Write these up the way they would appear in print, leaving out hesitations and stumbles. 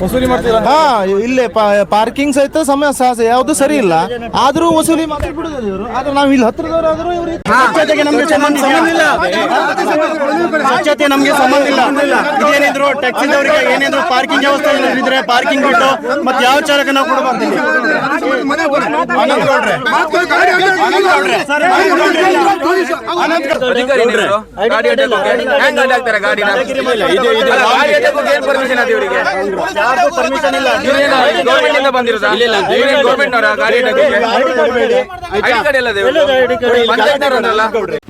ವಸೂಲಿ ಮಾಡ್ತೀರಾ? ಹಾ, ಇಲ್ಲೇ ಪಾರ್ಕಿಂಗ್ ಸಹಿತ ಸಮಸ್ಯೆ ಯಾವುದು ಸರಿ ಇಲ್ಲ, ಆದ್ರೂ ವಸೂಲಿ ಮಾತ್ರ ಬಿಡುದಿಲ್ಲ ಇವರು. ಆದ್ರೆ ನಾವು ಇಲ್ಲಿ ಹತ್ರದವರಾದ್ರೂ ಇವ್ರಿಗೆ ಸ್ವಚ್ಛತೆಗೆ ನಮಗೆ ಸಂಬಂಧ ಇಲ್ಲ. ಸ್ವಚ್ಛತೆ ನಮಗೆ ಸಂಬಂಧ ಇಲ್ಲ. ಇದೇನಿದ್ರು ಟ್ಯಾಕ್ಸಿ ಅವರಿಗೆ ಏನಿದ್ರು ಪಾರ್ಕಿಂಗ್ ವ್ಯವಸ್ಥೆ ಇದ್ರೆ ಪಾರ್ಕಿಂಗ್ ಬಿಟ್ಟು ಮತ್ತೆ ಯಾವ ಚಾಲಕ ನಾವು ಕೊಡಬಾರ್ದು.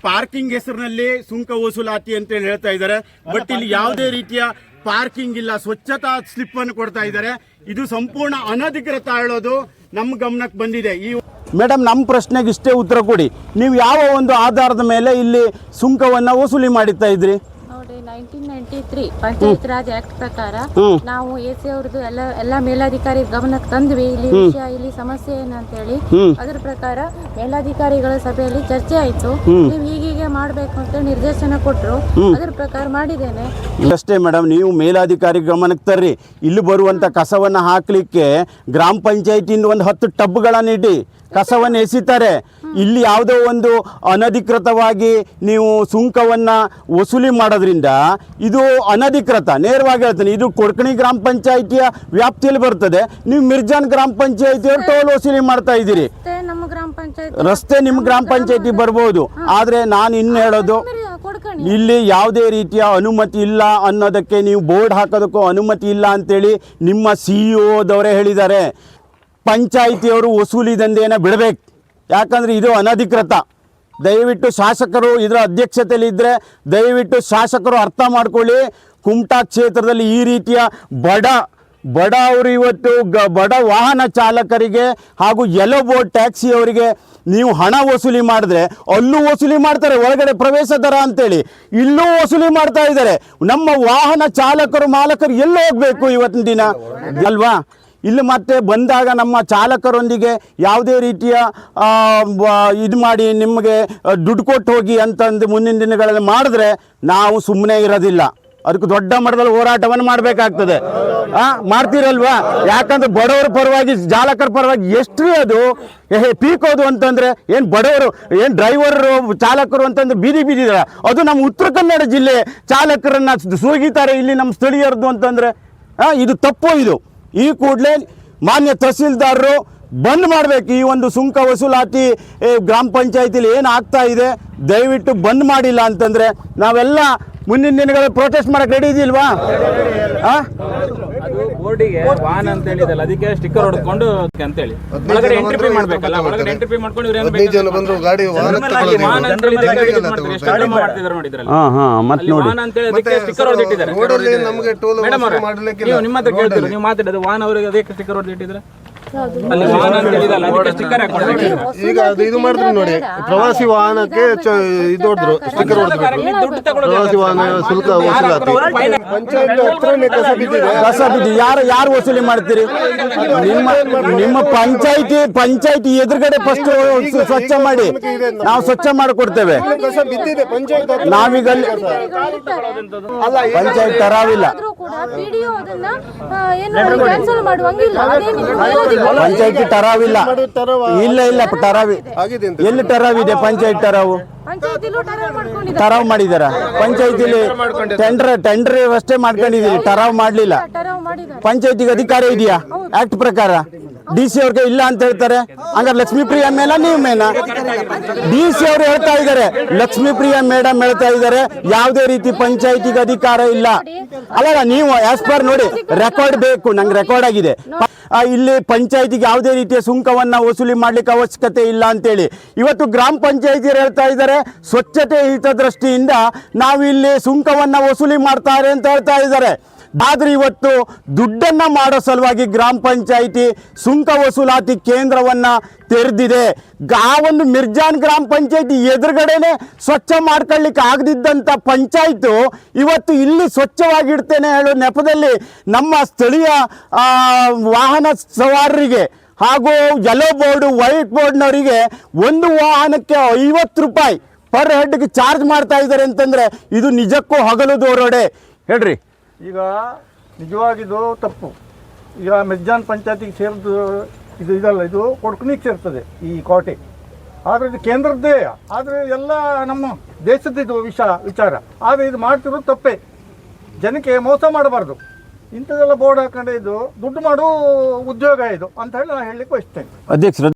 ಪಾರ್ಕಿಂಗ್ ಹೆಸರಿನಲ್ಲಿ ಸುಂಕ ವಸೂಲಾತಿ ಅಂತ ಹೇಳ್ತಾ ಇದ್ದಾರೆ. ಬಟ್ ಇಲ್ಲಿ ಯಾವುದೇ ರೀತಿಯ ಪಾರ್ಕಿಂಗ್ ಇಲ್ಲ, ಸ್ವಚ್ಛತಾ ಸ್ಲಿಪ್ ಅನ್ನು ಕೊಡ್ತಾ ಇದ್ದಾರೆ. ಇದು ಸಂಪೂರ್ಣ ಅನಧಿಕೃತ ಹೇಳೋದು ನಮ್ಮ ಗಮನಕ್ಕೆ ಬಂದಿದೆ. ಈ ಮೇಡಮ್, ನಮ್ಮ ಪ್ರಶ್ನೆಗೆ ಇಷ್ಟೇ ಉತ್ತರ ಕೊಡಿ. ನೀವು ಯಾವ ಒಂದು ಆಧಾರದ ಮೇಲೆ ಇಲ್ಲಿ ಸುಂಕವನ್ನ ವಸೂಲಿ ಮಾಡುತ್ತಾ ಇದ್ರಿ? 1993 ಪಂಚಾಯತ್ ರಾಜ್ ಆಕ್ಟ್ ಪ್ರಕಾರ ನಾವು ಎಸಿ ಅವ್ರದ್ದು ಎಲ್ಲ ಮೇಲಾಧಿಕಾರಿ ಗಮನಕ್ಕೆ ತಂದ್ವಿ. ಇಲ್ಲಿ ಸಮಸ್ಯೆ ಏನಂತ ಹೇಳಿ ಅದ್ರ ಪ್ರಕಾರ ಮೇಲಾಧಿಕಾರಿಗಳ ಸಭೆಯಲ್ಲಿ ಚರ್ಚೆ ಆಯ್ತು. ನೀವು ಹೀಗೆ ಮಾಡ್ಬೇಕು ಅಂತ ನಿರ್ದೇಶನ ಕೊಟ್ರು, ಅದ್ರ ಪ್ರಕಾರ ಮಾಡಿದ್ದೇನೆ ಅಷ್ಟೇ. ಮೇಡಮ್, ನೀವು ಮೇಲಾಧಿಕಾರಿ ಗಮನಕ್ಕೆ ತರ್ರಿ. ಇಲ್ಲಿ ಬರುವಂತ ಕಸವನ್ನ ಹಾಕ್ಲಿಕ್ಕೆ ಗ್ರಾಮ ಪಂಚಾಯತಿಯಿಂದ ಒಂದು 10 ಟಬ್ಗಳನ್ನು ಇಡಿ, ಕಸವನ್ನು ಎಸಿತಾರೆ. ಇಲ್ಲಿ ಯಾವುದೋ ಒಂದು ಅನಧಿಕೃತವಾಗಿ ನೀವು ಸುಂಕವನ್ನ ವಸೂಲಿ ಮಾಡೋದ್ರಿಂದ ಇದು ಅನಧಿಕೃತ. ನೇರವಾಗಿ ಹೇಳ್ತೇನೆ, ಇದು ಕೊಡ್ಕಣಿ ಗ್ರಾಮ ಪಂಚಾಯಿತಿಯ ವ್ಯಾಪ್ತಿಯಲ್ಲಿ ಬರ್ತದೆ. ನೀವು ಮಿರ್ಜಾನ್ ಗ್ರಾಮ ಪಂಚಾಯಿತಿಯವರು ಟೋಲ್ ವಸೂಲಿ ಮಾಡ್ತಾ ಇದ್ದೀರಿ. ರಸ್ತೆ ನಿಮ್ಮ ಗ್ರಾಮ ಪಂಚಾಯಿತಿ ಬರ್ಬೋದು, ಆದ್ರೆ ನಾನು ಇನ್ನು ಹೇಳೋದು ಇಲ್ಲಿ ಯಾವುದೇ ರೀತಿಯ ಅನುಮತಿ ಇಲ್ಲ ಅನ್ನೋದಕ್ಕೆ, ನೀವು ಬೋರ್ಡ್ ಹಾಕೋದಕ್ಕೂ ಅನುಮತಿ ಇಲ್ಲ ಅಂತೇಳಿ ನಿಮ್ಮ CEO ಹೇಳಿದ್ದಾರೆ. ಪಂಚಾಯಿತಿಯವರು ವಸೂಲಿ ದಂಧೆಯನ್ನು ಬಿಡಬೇಕು, ಯಾಕಂದರೆ ಇದು ಅನಧಿಕೃತ. ದಯವಿಟ್ಟು ಶಾಸಕರು ಇದರ ಅಧ್ಯಕ್ಷತೆಯಲ್ಲಿ ಇದ್ದರೆ ದಯವಿಟ್ಟು ಶಾಸಕರು ಅರ್ಥ ಮಾಡ್ಕೊಳ್ಳಿ. ಕುಮಟಾ ಕ್ಷೇತ್ರದಲ್ಲಿ ಈ ರೀತಿಯ ಬಡ ಅವರು ಇವತ್ತು ಬಡ ವಾಹನ ಚಾಲಕರಿಗೆ ಹಾಗೂ ಯೆಲ್ಲೋ ಬೋರ್ಡ್ ಟ್ಯಾಕ್ಸಿ ಅವರಿಗೆ ನೀವು ಹಣ ವಸೂಲಿ ಮಾಡಿದ್ರೆ ಅಲ್ಲೂ ವಸೂಲಿ ಮಾಡ್ತಾರೆ, ಒಳಗಡೆ ಪ್ರವೇಶ ದರ ಅಂತೇಳಿ ಇಲ್ಲೂ ವಸೂಲಿ ಮಾಡ್ತಾ ಇದ್ದಾರೆ. ನಮ್ಮ ವಾಹನ ಚಾಲಕರು ಮಾಲಕರು ಎಲ್ಲಿ ಹೋಗಬೇಕು ಇವತ್ತಿನ ದಿನ ಅಲ್ವಾ? ಇಲ್ಲಿ ಮತ್ತೆ ಬಂದಾಗ ನಮ್ಮ ಚಾಲಕರೊಂದಿಗೆ ಯಾವುದೇ ರೀತಿಯ ಇದು ಮಾಡಿ ನಿಮಗೆ ದುಡ್ಡು ಕೊಟ್ಟು ಹೋಗಿ ಅಂತಂದು ಮುಂದಿನ ದಿನಗಳಲ್ಲಿ ಮಾಡಿದ್ರೆ ನಾವು ಸುಮ್ಮನೆ ಇರೋದಿಲ್ಲ. ಅದಕ್ಕೆ ದೊಡ್ಡ ಮಟ್ಟದಲ್ಲಿ ಹೋರಾಟವನ್ನು ಮಾಡಬೇಕಾಗ್ತದೆ. ಮಾಡ್ತೀರಲ್ವಾ? ಯಾಕಂದ್ರೆ ಬಡವರ ಪರವಾಗಿ ಚಾಲಕರ ಪರವಾಗಿ ಎಷ್ಟು ಅದು ಪೀಕೋದು ಅಂತಂದ್ರೆ ಏನು ಬಡವರು ಏನು ಡ್ರೈವರ್ ಚಾಲಕರು ಅಂತಂದ್ರೆ ಬೀದಿದಾರ. ಅದು ನಮ್ಮ ಉತ್ತರ ಕನ್ನಡ ಜಿಲ್ಲೆ ಚಾಲಕರನ್ನ ಸೋಗಿತಾರೆ ಇಲ್ಲಿ ನಮ್ಮ ಸ್ಥಳೀಯರದ್ದು ಅಂತಂದ್ರೆ ಇದು ತಪ್ಪು. ಇದು ಈ ಕೂಡಲೇ ಮಾನ್ಯ ತಹಸೀಲ್ದಾರರು ಬಂದ್ ಮಾಡಬೇಕು. ಈ ಒಂದು ಸುಂಕ ವಸೂಲಾತಿ ಗ್ರಾಮ ಪಂಚಾಯತಿಲಿ ಏನು ಆಗ್ತಾ ಇದೆ ದಯವಿಟ್ಟು ಬಂದ್ ಮಾಡಿಲ್ಲ ಅಂತಂದ್ರೆ ನಾವೆಲ್ಲ ಮುಂದಿನ ದಿನಗಳಲ್ಲಿ ಪ್ರೊಟೆಸ್ಟ್ ಮಾಡಕ್ಕೆ ರೆಡಿ ಇದೆಯಲ್ವಾ? ಬೋರ್ಡಿಗೆ ವಾಹನ ಅಂತ ಹೇಳಿದಲ್ಲ, ಅದಕ್ಕೆ ಸ್ಟಿಕ್ಕರ್ ಹೊಡೆದುಕೊಂಡು ಅಂತೇಳಿ ಒಳಗಡೆ ಎಂಟ್ರಿ ಪೇ ಮಾಡಬೇಕಲ್ಲ, ಒಳಗಡೆ ಎಂಟ್ರಿ ಪೇ ಮಾಡ್ಕೊಂಡು ಇವ್ರು ಏನು ಬೇಕು ಗಾಡಿ ವಾಹನ ಅಂತ ಹೇಳಿ ಎಷ್ಟು ಕ್ರಮ ಮಾಡ್ತಿದ್ದಾರೆ ನೋಡಿದ್ರಲ್ಲ. ವಾಹನ ಅಂತ ಹೇಳಿ ಅದಕ್ಕೆ ಸ್ಟಿಕ್ಕರ್ ಹೊಡೆದಿಟ್ಟಿದ್ದಾರೆ. ಮೇಡಮ್ ಅವರೇ, ನೀವು ನಿಮ್ಮ ಹತ್ರ ಕೇಳ್ತೀರಾ, ನೀವು ಮಾತಾಡೋದು ವಾಹನ ಅವರಿಗೆ ಅದಕ್ಕೆ ಸ್ಟಿಕ್ಕರ್ ಹೊಡೆದಿಟ್ಟಿದ್ದಾರೆ. ಈಗ ಇದು ಮಾಡಿದ್ರು ನೋಡಿ, ಪ್ರವಾಸಿ ವಾಹನಕ್ಕೆ ಇದು ಹೊಡೆದ್ರು, ಸ್ಟಿಕ್ಕರ್ ಹೊಡೆದ್ರು. ಪ್ರವಾಸಿ ವಾಹನ ಶುಲ್ಕ ವಸೂಲಾತಿ ಪಂಚಾಯತ್ ಹತ್ರನೇ ಕಸ ಬಿದ್ದಿದೆ. ಯಾರು ವಸೂಲಿ ಮಾಡ್ತೀರಿ? ನಿಮ್ಮ ಪಂಚಾಯತಿ ಎದುರುಗಡೆ ಫಸ್ಟ್ ಸ್ವಚ್ಛ ಮಾಡಿ, ನಾವು ಸ್ವಚ್ಛ ಮಾಡಿಕೊಡ್ತೇವೆ. ನಾವೀಗ ಪಂಚಾಯತ್ ತರಾವಿಲ್ಲ, ಪಂಚಾಯತಿ ಟರಾವಿಲ್ಲ. ಇಲ್ಲ ಟರಾವಿ ಎಲ್ಲಿ ಟರಾವಿದೆ? ಪಂಚಾಯತ್ ಟರಾವ್ ಮಾಡಿದಾರ? ಪಂಚಾಯತಿಲಿ ಟೆಂಡರ್ ವ್ಯವಸ್ಥೆ ಮಾಡ್ಕೊಂಡಿದೀವಿ, ಟರಾವ್ ಮಾಡ್ಲಿಲ್ಲ. ಪಂಚಾಯತಿಗೆ ಅಧಿಕಾರ ಇದೆಯಾ ಆಕ್ಟ್ ಪ್ರಕಾರ? DC ಅವ್ರಿಗೆ ಇಲ್ಲ ಅಂತ ಹೇಳ್ತಾರೆ. ಹಂಗಾರೆ ಲಕ್ಷ್ಮೀಪ್ರಿಯಾ ಮೇಲ ನೀವು ಮೇನ? DC ಅವರು ಹೇಳ್ತಾ ಇದ್ದಾರೆ, ಲಕ್ಷ್ಮೀಪ್ರಿಯಾ ಮೇಡಮ್ ಹೇಳ್ತಾ ಇದ್ದಾರೆ ಯಾವುದೇ ರೀತಿ ಪಂಚಾಯತಿಗೆ ಅಧಿಕಾರ ಇಲ್ಲ. ಅಲ್ಲ, ನೀವು ಆಸ್ ಪರ್ ನೋಡಿ ರೆಕಾರ್ಡ್ ಬೇಕು, ನಂಗೆ ರೆಕಾರ್ಡ್ ಆಗಿದೆ. ಇಲ್ಲಿ ಪಂಚಾಯತಿಗೆ ಯಾವುದೇ ರೀತಿಯ ಸುಂಕವನ್ನ ವಸೂಲಿ ಮಾಡ್ಲಿಕ್ಕೆ ಅವಶ್ಯಕತೆ ಇಲ್ಲ ಅಂತೇಳಿ ಇವತ್ತು ಗ್ರಾಮ ಪಂಚಾಯತಿಯರು ಹೇಳ್ತಾ ಇದ್ದಾರೆ. ಸ್ವಚ್ಛತೆ ಹಿತದೃಷ್ಟಿಯಿಂದ ನಾವು ಇಲ್ಲಿ ಸುಂಕವನ್ನ ವಸೂಲಿ ಮಾಡ್ತಾರೆ ಅಂತ ಹೇಳ್ತಾ ಇದ್ದಾರೆ. ಆದ್ರೆ ಇವತ್ತು ದುಡ್ಡನ್ನ ಮಾಡೋ ಸಲುವಾಗಿ ಗ್ರಾಮ ಪಂಚಾಯಿತಿ ಸುಂಕ ವಸೂಲಾತಿ ಕೇಂದ್ರವನ್ನ ತೆರೆದಿದೆ. ಆ ಒಂದು ಮಿರ್ಜಾನ್ ಗ್ರಾಮ ಪಂಚಾಯಿತಿ ಎದುರುಗಡೆನೆ ಸ್ವಚ್ಛ ಮಾಡ್ಕೊಳ್ಳಿಕ್ಕೆ ಆಗದಿದ್ದಂಥ ಪಂಚಾಯತು ಇವತ್ತು ಇಲ್ಲಿ ಸ್ವಚ್ಛವಾಗಿಡ್ತೇನೆ ಹೇಳೋ ನೆಪದಲ್ಲಿ ನಮ್ಮ ಸ್ಥಳೀಯ ವಾಹನ ಸವಾರರಿಗೆ ಹಾಗೂ ಯೆಲ್ಲೋ ಬೋರ್ಡು ವೈಟ್ ಬೋರ್ಡ್ನವರಿಗೆ ಒಂದು ವಾಹನಕ್ಕೆ 50 ರೂಪಾಯಿ ಪರ್ ಹೆಡ್ಗೆ ಚಾರ್ಜ್ ಮಾಡ್ತಾ ಇದ್ದಾರೆ ಅಂತಂದ್ರೆ ಇದು ನಿಜಕ್ಕೂ ಹಗಲು ದೋರೋಡೆ ಹೇಳ್ರಿ. ಈಗ ನಿಜವಾಗಿದು ತಪ್ಪು. ಈಗ ಮೆಜ್ಜಾನ್ ಪಂಚಾಯತಿಗೆ ಸೇರಿದ್ದು ಇದಲ್ಲ, ಇದು ಕೊಡ್ಕನಿಗೆ ಸೇರ್ತದೆ ಈ ಕೋಟೆ. ಆದರೆ ಇದು ಕೇಂದ್ರದ್ದೇ, ಆದರೆ ಎಲ್ಲ ನಮ್ಮ ದೇಶದ್ದು ವಿಚಾರ. ಆದರೆ ಇದು ಮಾಡ್ತಿರೋದು ತಪ್ಪೇ. ಜನಕ್ಕೆ ಮೋಸ ಮಾಡಬಾರ್ದು. ಇಂಥದ್ದೆಲ್ಲ ಬೋರ್ಡ್ ಹಾಕೊಂಡೆ ಇದು ದುಡ್ಡು ಮಾಡೋ ಉದ್ಯೋಗ ಇದು ಅಂತ ಹೇಳಿ ನಾನು ಹೇಳಲಿಕ್ಕೆ ಬಯಸ್ತೇನೆ. ಅಧ್ಯಕ್ಷರು